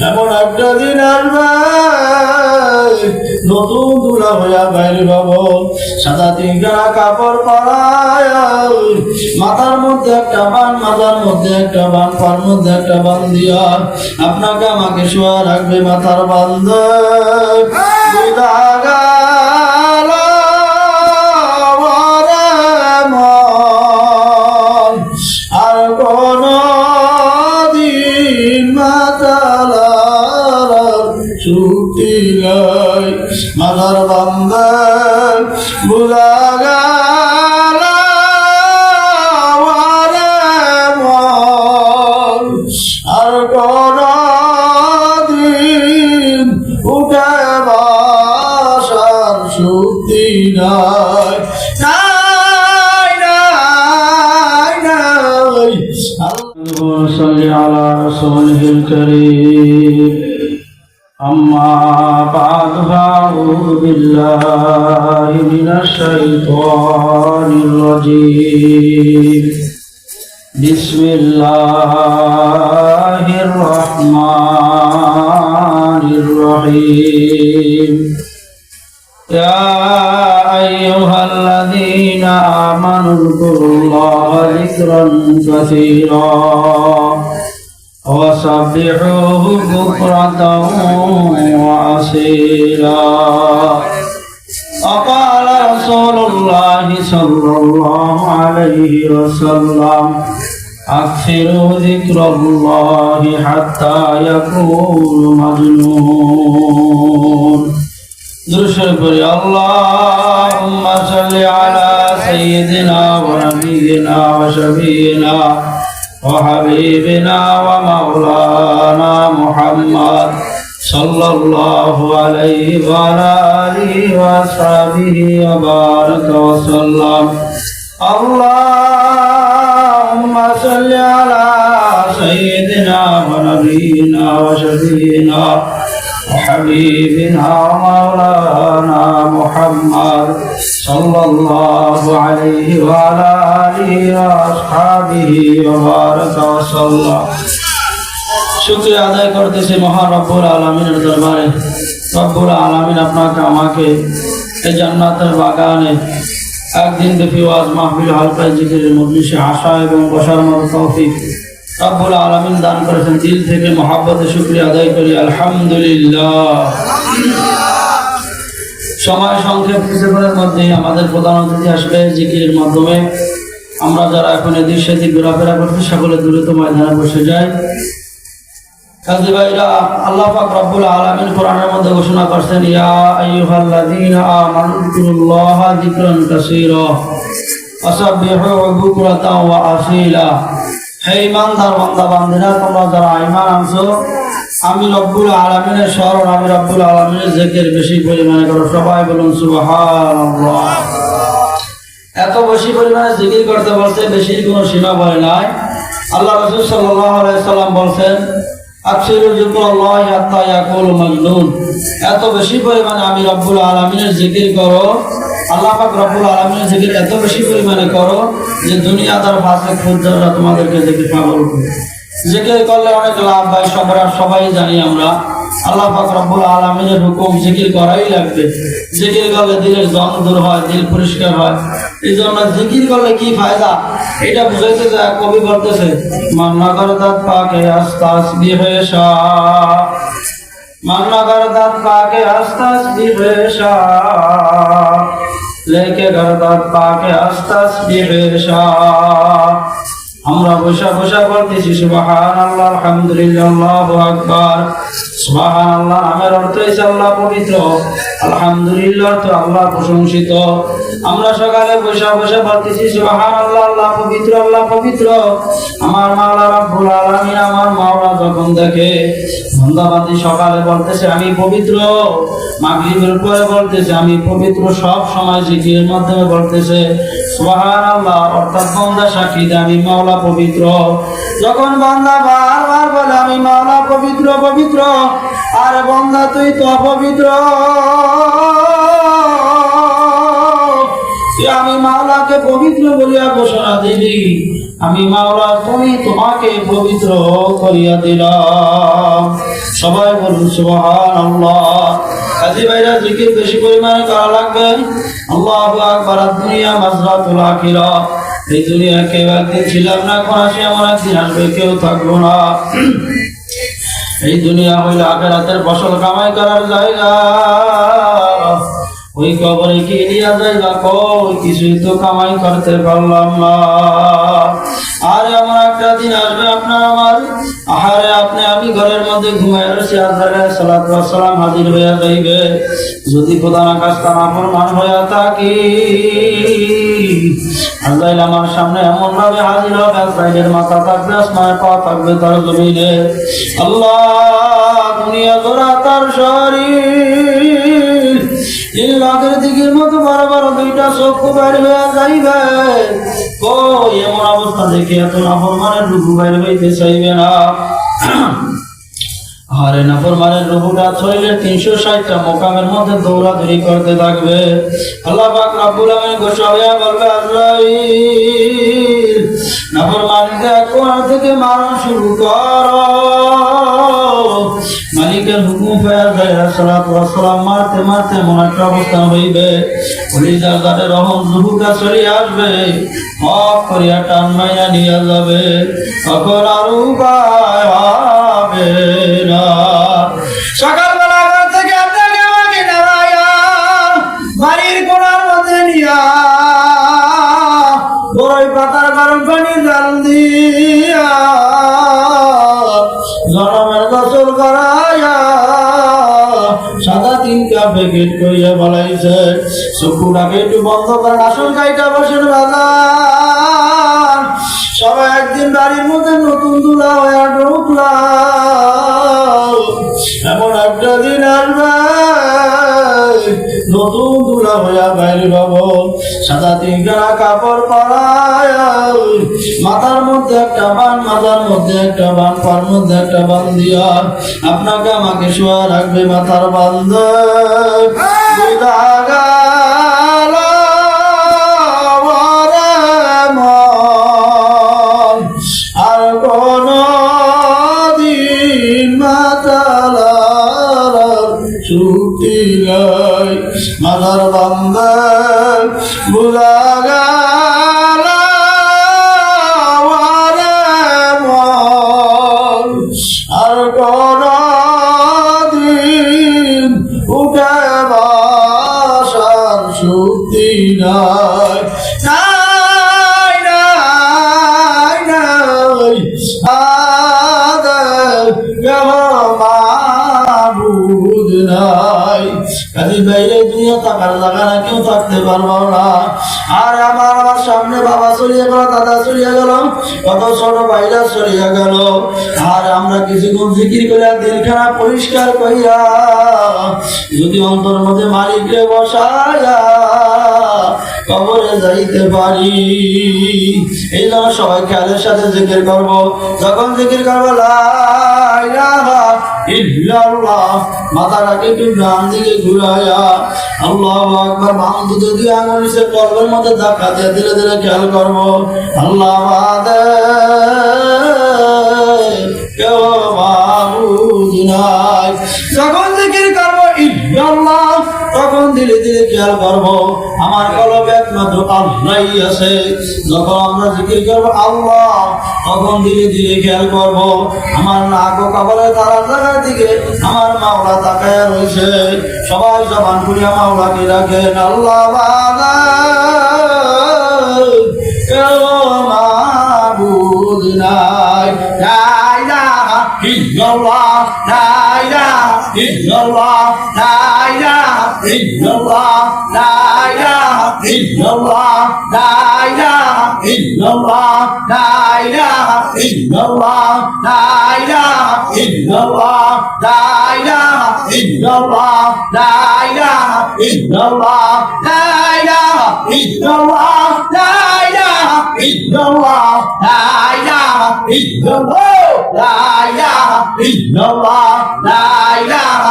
এমন একটা দিন আসবে নতুন দুলা হইয়া বাইরে হব, সাদা তিনখানা কাপড় পরায়, মাথার মধ্যে একটা বান, মাথার মধ্যে একটা বান, পার মধ্যে একটা বান দিয়া আপনাকে আমাকে শোয়া রাখবে মাথার বান্ধে। আর কোন দিন মাতালার চুক্তি নাই, মাথার বান্ধে বুঝা গেল আর কোন দিন উঠে বাসার চুক্তি নাই। صل على رسوله الكريم أما بعد فأعوذ بالله من الشيطان الرجيم بسم الله الرحمن الرحيم يا أيها الذين آمنوا اذكروا الله ذكرا كثيرا وسبحوه بكرة وأصيلا وقال رسول الله صلى الله عليه وسلم أكثروا ذكر الله حتى يكون مجنون درشبري اللهم صل على سيدنا ونبينا وشفينا وحبيبنا ومولانا محمد صلى الله عليه وعلى آله وأصحابه وبارك وسلم اللهم صل على سيدنا ونبينا وشفينا وحبيبنا ومولانا محمد صلى الله عليه وعلى آله وأصحابه وبارك وسلم। শুকরিয়া আদায় করতেছি মহান রব্বুল আলামিনের দরবারে। রব্বুল আলামিন আপনাকে আমাকে এই জান্নাতের বাগানে একদিন ব্যাপী ওয়াজ মাহফিল হালকায় জিকিরের মজলিসে আসা এবং বসার মতো তৌফিক রব্বুল আলামিন দান করেছেন। দিল থেকে মহব্বতে শুকরিয়া আদায় করি আলহামদুলিল্লাহ। সময় সংক্ষেপ কিছুক্ষণের মধ্যে আমাদের প্রধান অতিথি আসবে জিকিরের মাধ্যমে। আমরা যারা এখন এদিক সেদিক ঘোরাফেরা করছি সকলে দ্রুত ময়দানে বসে যাই। কাজী ভাইরা, আল্লাহ পাক রব্বুল আলামিন কোরআনের মধ্যে ঘোষণা করছেন ইয়া আইয়ুহাল্লাযীনা আমানু যিকুরুল্লাহা যিকরান কাসীরা ওয়াসাব্বিহুহু বুকরাতাও ওয়া আসীলা। হে ঈমানদার বান্দা বান্দিরা, তোমরা যারা ঈমান আনছো, আমি রব্বুল আলামিনের স্মরণ, আমি রব্বুল আলামিনের জিকির বেশি পরিমাণে করো। সবাই বলুন সুবহানাল্লাহ। এত বেশি পরিমাণে জিকির করতে বলতে বেশির কোনো সীমা বলে নাই। আল্লাহ রাসূল সাল্লাল্লাহু আলাইহি সাল্লাম বলছেন আকসিরু যিকরাল্লাহি হাত্তা ইয়াকুলু মাজনুন। এত বেশি পরিমাণে আমি রব্বুল আলামিনের জিকির করো, আল্লাহ পাক রব্বুল আলামিনের জিকির এত বেশি পরিমাণে করো যে দুনিয়াদার ফাসিক ফুজ্জাররা তোমাদেরকে দেখে পাগল করে। জিকির করলে অনেক লাভ ভাই, সবাই জানি আমরা। আল্লাহ পাক রব্বুল আলামিনের হুকুম জিকির করাই লাগবে। জিকির করলে দিলের জং দূর হয়, দিল পরিষ্কার হয়। এই জন্য জিকির করলে কি ফায়দা এটা বুঝাইতে যায় কবি বলতেছে মান্না করদাত পাকে আস্তাস বিহেশা, মান্না করদাত পাকে আস্তাস বিহেশা, লেকে করদাত পাকে আস্তাস বিহেশা। আমরা বসা বলতেছি সুবহানাল্লাহ, আলহামদুলিল্লাহ, আল্লাহু আকবার। সুবহানাল্লাহ নামের অর্থ হইছে আল্লাহ পবিত্র, আলহামদুলিল্লাহ অর্থ আল্লাহ প্রশংসিত। আমরা সকালে বসা বলতেছি সুবহানাল্লাহ, আল্লাহ পবিত্র, আল্লাহ পবিত্র। আমার মাওলা রব্বুল আলামিন, আমার মাওলা যখন দেখে বান্দাবান্দি সকালে বলতেছে আমি পবিত্র, মাগরিবের পরে বলতেছে আমি পবিত্র, সব সময় জিকিরের মাধ্যমে বলতেছে সুবহানাল্লাহ, অর্থাৎ বান্দা সাক্ষী দেয় আমি মাওলা পবিত্র। যখন বান্দা বারবার বলে আমি মাওলা পবিত্র পবিত্র, আর বান্দা তুই তো অপবিত্র, আমি মাওলাকে তোমাকে পবিত্র বলিয়া ঘোষণা দিলি, আমি মাওলা তুমি তোমাকে পবিত্র করিয়া দিলাম। সবাই বলুন সুবহানাল্লাহ। কাজী ভাইরা জিকির বেশি পরিমাণে করা লাগবে। আল্লাহু আকবার। দুনিয়া মাজরাতুল আখিরাহ। এই দুনিয়া কেউ একদিন ছিলাম না, এখন আসি, এমন একদিন আসবে কেউ থাকবো না। এই দুনিয়া হইল আখিরাতের ফসল কামাই করার জায়গা। ওই কবরে কি নিয়ে যাইবা কই, কিছুই তো কামাই করতে পারলাম না। আর এমন একটা দিন আসবে আপনার আমার, আহারে আপনি আমি ঘরের মধ্যে ঘুমায় রয়েছি, আজরাইল সালাতু ওয়াস সালাম হাজির হইয়া যাইবে। যদি খোদা না কাজটা নাফরমান হইয়া থাকি, আজরাইল আমার সামনে এমন ভাবে হাজির হবে, আজরাইলের মাথা থাকবে আসমানে, পা থাকবে তার জমিনে। আল্লাহ দুনিয়া জোড়া তার শরীর বাঘের দিকের মতো বড় বড় দুইটা চক্ষু বাইর হইয়া যাইবে। কই এমন অবস্থা দেখে এত নাফরমানের রূপু বাইর হইতে চাইবে না। আরে নাফরমানের রূপটা শরীরের 360টা মোকামের মধ্যে দৌড়াদৌড়ি করতে থাকবে। আল্লাহ পাক রব্বুল আলামিন ঘোষণা হইয়া বলবে, আজরাইল নাফরমানকে কোন থেকে মারা শুরু করো। মালিকের হুকুম পেয়ে সালাতু ওয়াস সালাম মারতে মারতে এমন একটা অবস্থা হইবে, কলিজার দাঁড়ে রহম রুহুটা চলে আসবে, হক করিয়া টান মাইয়া নিয়ে যাবে। তখন আর উপায় হবে না। সকালবেলা ঘর থেকে আপনাকে আমাকে নারায়া বাড়ির কোণার মধ্যে নিয়া বড়ই পাতার গরম পানি জাল দিয়া জনমের গোসল করায়া সাদা 3 কাপ প্যাকেট করিয়া বলাইছে। চক্ষুটাকে একটু বন্ধ করেন, আসল গাইটা বসেন বাজার। সবাই একদিন বাড়ির মধ্যে নতুন দুলা হয়ে ঢুকলাম। এমন একটা দিন আসবে নতুন দুলা হইয়া বাইরে পাবো, সাদা 3 কাপড় পরায়, মাথার মধ্যে একটা বান, মাথার মধ্যে একটা বান, পার মধ্যে একটা বান দিয়া আপনাকে আমাকে শোয়া রাখবে মাথার বান্ধে। আর কোন দিন মাতালার ছুটি নাই, মাথার বান্ধে বুলা গেল আর কোন দিন উঠে বাসার শক্তি নাই। নাই নাই নাই মাবুদ নাই। কাজী বাইরে দুনিয়া থাকার জায়গা না, কেউ থাকতে পারবো না। আর আমার সামনে বাবা চলিয়া গেল, দাদা চলিয়া গেল, কত ছোট ভাইরা চলিয়া গেল। আর আমরা কিছুক্ষণ জিকির করে দিলখানা পরিষ্কার করিয়া যদি অন্তর মধ্যে মালিককে বসায়া কবরে যাইতে পারি। এই জন্য সবাই খেয়ালের সাথে জিকির করবো। যখন জিকির করবো লা ইলাহা ইল্লাল্লাহ, মাথাটাকে একটু ডান দিকে ঘুরাইয়া আল্লাহু আকবার, বাম দুটো দিয়ে আঙুল নিচে কলবের মধ্যে ধাক্কা দিয়ে ধীরে ধীরে খেয়াল করবো। আল্লাহ বাদে কেউ মাবুদ নাই। যখন জিকির করবো ইল্লাল্লাহ, তখন ধীরে ধীরে খেয়াল করবো আমার কলবে একমাত্র আল্লাহই আছে। যখন আমরা জিকির করবো আল্লাহ, তখন ধীরে ধীরে খেয়াল করবো আমার নাক ও কপালের তারা জায়গার দিকে আমার মাওলা তাকায়া রয়েছে। সবাই জবান খুলিয়া মাওলাকে রাখেন। আল্লাহ বাদে কেউ মাবুদ নাই। লা ইলাহা ইল্লাল্লাহ, লা ইলাহা ইল্লাল্লাহ, লা ইলাহা ইল্লাল্লাহ, লা ইলাহা ইল্লাল্লাহ, লা ইলাহা ইল্লাল্লাহ, লা ইলাহা ইল্লাল্লাহ, লা ইলাহা ইল্লাল্লাহ, লা ইলাহা ইল্লাল্লাহ, লা ইলাহা ইল্লাল্লাহ, লা ইলাহা ইল্লাল্লাহ, লা ইলাহা ইল্লাল্লাহ, লা ইলাহা ইল্লাল্লাহ, লা ইলাহা ইল্লাল্লাহ, লা ইলাহা